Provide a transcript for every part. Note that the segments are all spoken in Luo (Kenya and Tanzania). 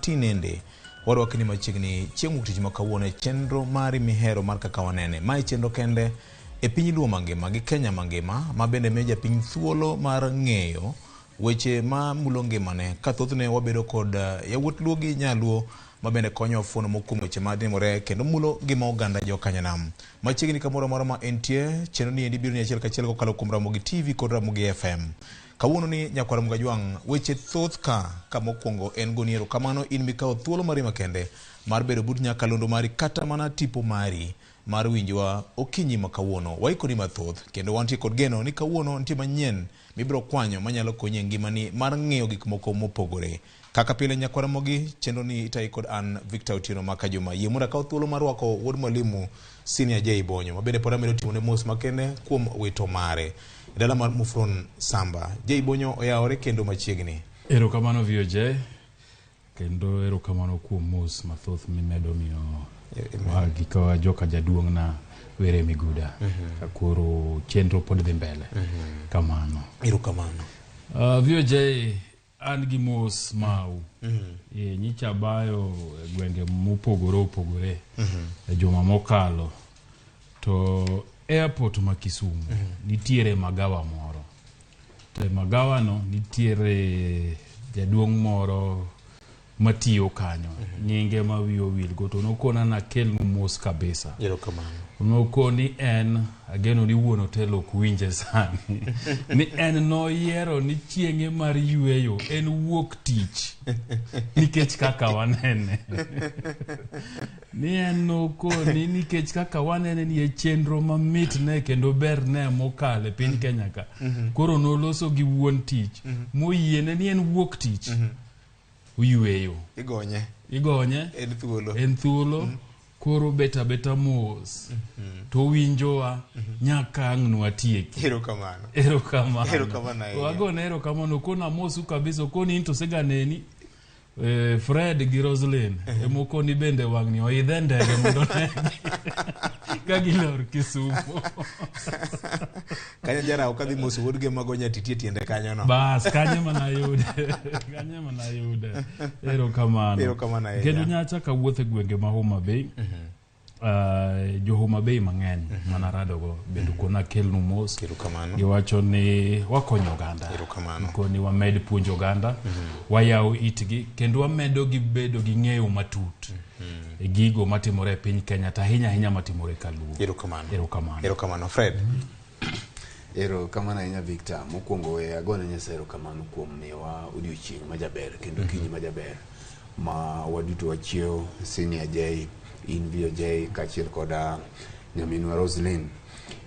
tinende warwakni machiegni chieng' wuok tich makawuono chenro mari mihero mar kaka wanene. Mae chenro kende e piny luo mangima gi Kenya mangima ma bende miyo japiny thuolo mar ng'eyo weche ma mulo ngimane ka thothne wabedo kod yawuot luo gi nyaluo ma bende konyo fuono mokuom weche madimore kendo mulo ngima oganda jo Kanyanam. Machiegni kamoro moro ma entie chenro ni endi biro ni achiel kachiel kokalo kuom Ramogi TV kod Ramogi FM. Kawuono ni nyakwara Mgajwang' weche thoth ka mokwongo en goniero kamano in mikawo thuolo mari makende mar bedo but nyakalondo mari kata mana tipo mari mar winjwa okinyi makawuono. Waikoni mathoth kendo wantie kod geno ni kawuono nitie manyien mibiro kwanyo manyalo konyi ngimani mar ng'eyo gik moko mopogore. Kaka pile nyakwara Mogi chenro ni itai kod an Victor Otieno Makajuma. Yie mondo akaw thuolo mar rwako wuod mwalimu Senior J Bonyo ma bende pod amedo timone mos makende kuom wito mare. Dala mar Mufron Samba. J Bonyo oyawore kendo machiegni. Erokamano VOJ kendo erokamano kuom mos mathoth mimedo miyo gikawa joka jaduong' na were miguda. Koro chenro pod dhi mbele. Kamano. Erokamano. VOJ an gi mos mau. Nyicha bayo gwenge mopogore e juma mokalo to airport ma Kisumu nitiere magawa moro. To magawa no nitiere jaduong' moro matiyo kanyo. Nyinge ma wiyo wilgo to nokona na kelnu mos kabisa. Erokamano. Nokoni en ageno ni wuon hotel ok winje sani. Ni en noyiero ni chienge mar yweyo en wuok tich. Nikech kaka wanene. Ni en nokoni nikech kaka wanene ni chenro mamit ne kendo ber ne mokale piny Kenya ka. Koro noloso gi wuon tich. Moyiene ni en wuok tich. Uyweyo. Igonye. En thuolo. Koro beta mos. To winjowa nyaka ang'nu atieki. Erokamano. Wagone erokamano kona mosu kabisa koni into seganeni Fred gi Roslyn emokoni bende wang'ni oidhe ndege mondo negi kagilor Kisumu. Kanya jara okadhi mosu wuodge magonya titie tiende kanyo no. Bas kanye mana yude. Erokamano. Kendo nyacha ka wuothe gwenge ma Homa Bay. Jo Homa Bay mang'eny manaradogo bendo kona kelnu mos. Giwacho ni wakonyo oganda. Koni wamed puonjo oganda. Wayaw itgi kendo wamedo gi bedo gi ng'eyo matut. E gigo matimore e piny Kenya ta hinya matimore kaluo. Erokamano Fred. Erokamano ahinya Victor. Mokwongo agone Nyasaye erokamano kuom miyowa odiochieng' majaber kendo kinyi majaber ma waduto wachiew Senior J in VOJ kachiel koda nyaminwa Roslyn.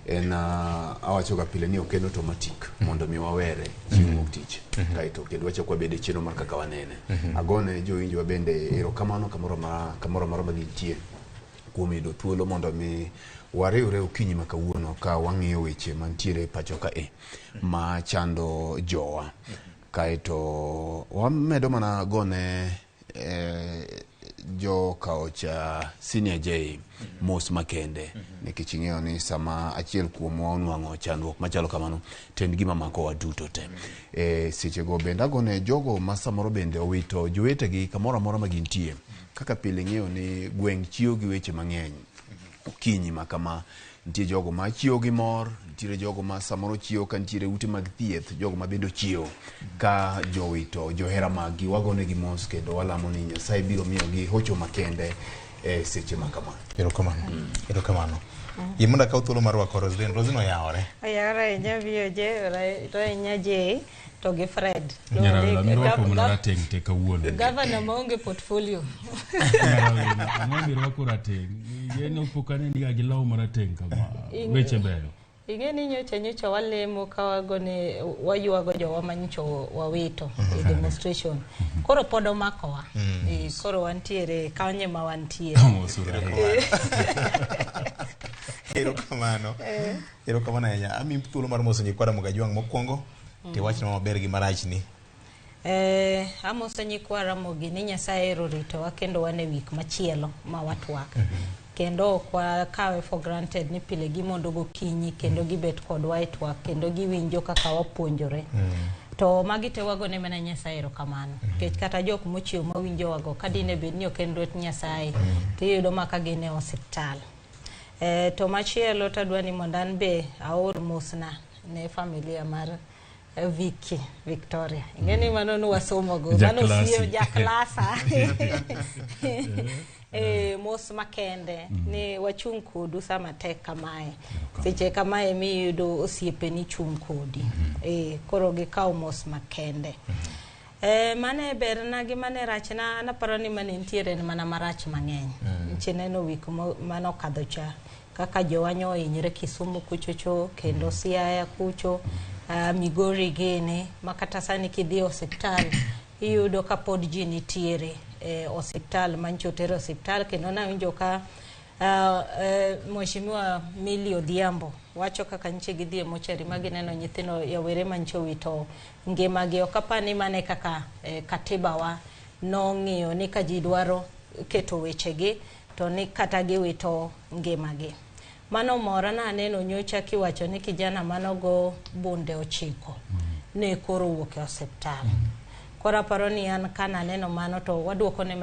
En awacho ga pile ni okeno automatic mondo mi wawere chieng' wuok tich. Kaito kendo wacho kwa bede cheno mar kaka wanene. Agone jowinjwa bende erokamano kamoro maro manitie kuom yudo thuolo mondo mi wariwre okinyi makawuono ka wang'iyo weche mantiere pacho ka ma chando jowa. Kaito wamedo mana gone jo kaocha Senior J mos makende nikech ing'eyo ni sama achiel kuom onwang'o chandruok machalo kamano tend gima mako waduto te. Seche go bende agone jogo ma samoro bende owito jowetegi kamoro amora ma gintie. Kaka pile ng'eyo ni gweng' chiwo gi weche mang'eny okinyi makama. Nitie jogo ma chiwo gi mor, nitie jogo ma samoro chiwo ka nitie ute mag thieth, jogo ma bendo chiwo ka jowito johera magi wagone gi mos kendo walamo ni Nyasaye biro miyo gi hocho makende seche makama. Erokamano. Yie mondo akaw thuolo mar rwako Roslyn. Roslyn oyawore. Oyawore nya VOJ to nya J to gi Fred. Nyarala mirwako mona rateng' te kawuono. Governor maonge portfolio. Nyarala mirwako rateng'. Yeno pokane ni gilaw marateng' kama weche beyo. Ingeni nyocha walemo ka wagone wayuago jowa manyicho wawito e demonstration. Koro pod omakowa. Koro wantiere kanye ma wantiere. Erokamano. Erokamano ahinya. Ami thuolo mar moso nyikwara Mgajwang' mokwongo. Te wachno maber gi marach ni. Amoso nyikwara Mogi ni Nyasaye ero ritowa kendo wane wik machielo ma watwak. Kendo kwa kawe for granted ni pile gi mondo gokinyi kendo gibet kodwa itwak kendo giwinjo kaka wapuonjore. to magi te wagone mana Nyasaye erokamano nikech kata jok mochiew mawinjo wago kadine bed ni ok en lwet Nyasaye tiyudo maka gin e osiptal. To machielo tadwani mondo an be aor mosna ne familia mar Vicky Victoria. Ingeni mano nuwasomo go mano sio jaklasa. Mos makende ni wachung kodu sama tek kamae. Seche kamae miyudo osiepe ni chung kodi. Koro gikaw mos makende. Mane berna gi mane rachna anaparo ni mane ntiere mana marach mang'eny. Cheneno wik mano kadho cha kaka jowanyo inyre Kisumu kuchocho kendo Siaya kucho Migori gene makata sani kidhi osiptal iyudo ka pod ji nitiere osiptal manchotero osiptal kendo nawinjo ka Mheshimiwa Millie Odhiambo wacho kaka nche gidhi mochari magineno nyithino yawere mancho wito ngimagi okapani mane kaka katiba wa nong'iyo ni ka ji dwaro keto wechegi to ni kata giwito ngimagi. Mano mora na aneno nyocha kiwacho ni kijana manogo bunde 9 ne koro wuok e osiptal. Kora paro ni an kana neno mano to waduoko ne